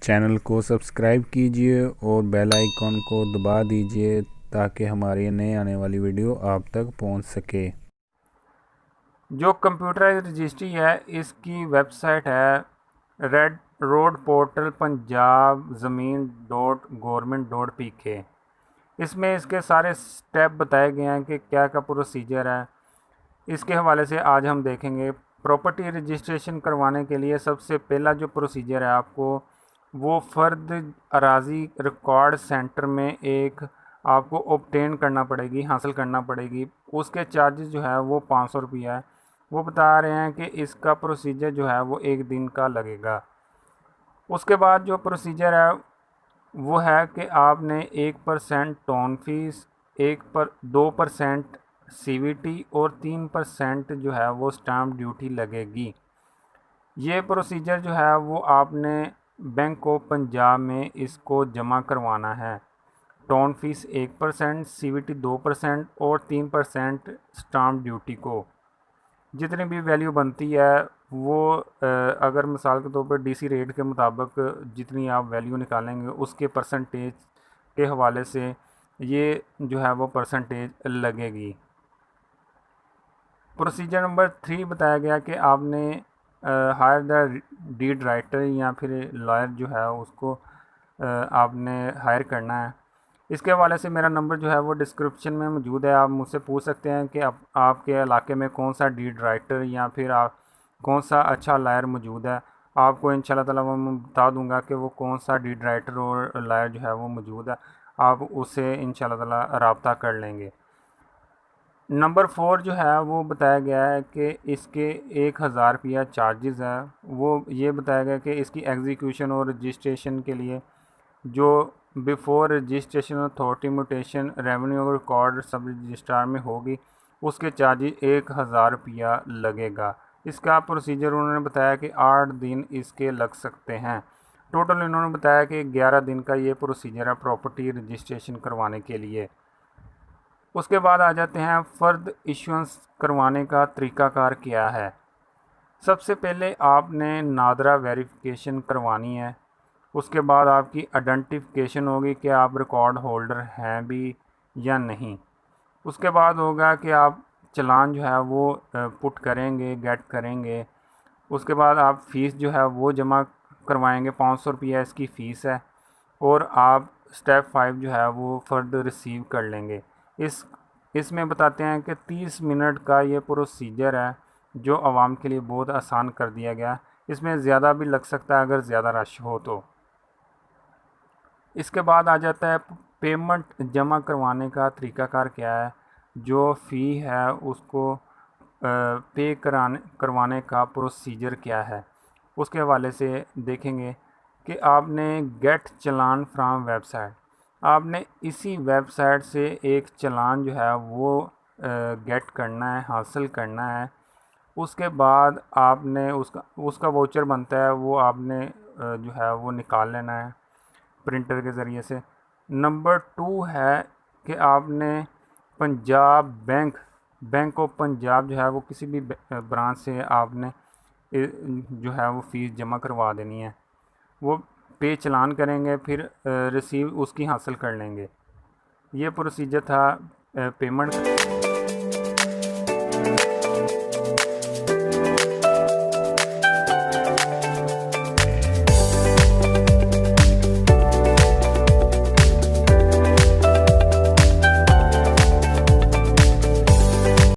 Channel को subscribe कीजिए और बेल आइकॉन को दबा दीजिए ताकि हमारी नए आने वाली वीडियो आप तक पहुंच सके। जो कंप्यूटराइज रजिस्ट्री है इसकी वेबसाइट है रेड रोड पोर्टल पंजाब ज़मीन .gov.pk। इसमें इसके सारे स्टेप बताए गए हैं कि क्या क्या प्रोसीजर है। इसके हवाले से आज हम देखेंगे। प्रॉपर्टी रजिस्ट्रेशन करवाने के लिए सबसे पहला जो प्रोसीजर है आपको वो फ़र्द अराजी रिकॉर्ड सेंटर में एक आपको ऑब्टेन करना पड़ेगी, हासिल करना पड़ेगी। उसके चार्जेस जो है वो 500 रुपया है। वो बता रहे हैं कि इसका प्रोसीजर जो है वो 1 दिन का लगेगा। उसके बाद जो प्रोसीजर है वो है कि आपने 1% टोन फीस, 2% CVT और 3% जो है वो स्टाम्प ड्यूटी लगेगी। ये प्रोसीजर जो है वो आपने बैंक ऑफ पंजाब में इसको जमा करवाना है। टोन फीस 1%, CVT 2% और 3% स्टाम्प ड्यूटी को जितनी भी वैल्यू बनती है वो अगर मिसाल के तौर पर DC रेट के मुताबिक जितनी आप वैल्यू निकालेंगे उसके परसेंटेज के हवाले से ये जो है वो परसेंटेज लगेगी। प्रोसीजर नंबर 3 बताया गया कि आपने हायर द डीड राइटर या फिर लॉयर जो है उसको आपने हायर करना है। इसके हवाले से मेरा नंबर जो है वो डिस्क्रिप्शन में मौजूद है। आप मुझसे पूछ सकते हैं कि आपके इलाके में कौन सा डीड राइटर या फिर आप कौन सा अच्छा लायर मौजूद है। आपको इंशाल्लाह ताला मैं बता दूंगा कि वो कौन सा डीड राइटर और लायर जो है वो मौजूद है। आप उससे इंशाल्लाह ताला रब्ता कर लेंगे। नंबर 4 जो है वो बताया गया है कि इसके 1000 रुपया चार्जेस है। वो ये बताया गया कि इसकी एग्जीक्यूशन और रजिस्ट्रेशन के लिए जो before registration authority mutation revenue record सब रजिस्ट्रार में होगी उसके चार्जेस 1000 रुपया लगेगा। इसका प्रोसीजर उन्होंने बताया कि 8 दिन इसके लग सकते हैं। टोटल इन्होंने बताया कि 11 दिन का ये प्रोसीजर है प्रॉपर्टी रजिस्ट्रेशन करवाने के लिए। उसके बाद आ जाते हैं फ़र्द इशुएंस करवाने का तरीक़ाकार क्या है। सबसे पहले आपने नादरा वेरिफिकेशन करवानी है। उसके बाद आपकी आइडेंटिफिकेशन होगी कि आप रिकॉर्ड होल्डर हैं भी या नहीं। उसके बाद होगा कि आप चालान जो है वो पुट करेंगे, गेट करेंगे। उसके बाद आप फ़ीस जो है वो जमा करवाएंगे, 500 रुपया इसकी फ़ीस है। और आप स्टेप 5 जो है वो फ़र्द रिसीव कर लेंगे। इसमें बताते हैं कि 30 मिनट का ये प्रोसीजर है जो आवाम के लिए बहुत आसान कर दिया गया। इसमें ज़्यादा भी लग सकता है अगर ज़्यादा रश हो तो। इसके बाद आ जाता है पेमेंट जमा करवाने का तरीक़ाकार क्या है। जो फ़ी है उसको पे करवाने का प्रोसीजर क्या है उसके हवाले से देखेंगे कि आपने गेट चालान फ्राम वेबसाइट, आपने इसी वेबसाइट से एक चालान जो है वो गेट करना है, हासिल करना है। उसके बाद आपने उसका वाउचर बनता है वो आपने जो है वो निकाल लेना है प्रिंटर के ज़रिए से। नंबर 2 है कि आपने बैंक ऑफ पंजाब जो है वो किसी भी ब्रांच से आपने जो है वो फ़ीस जमा करवा देनी है। वो पे चालान करेंगे फिर रिसीव उसकी हासिल कर लेंगे। ये प्रोसीजर था पेमेंट।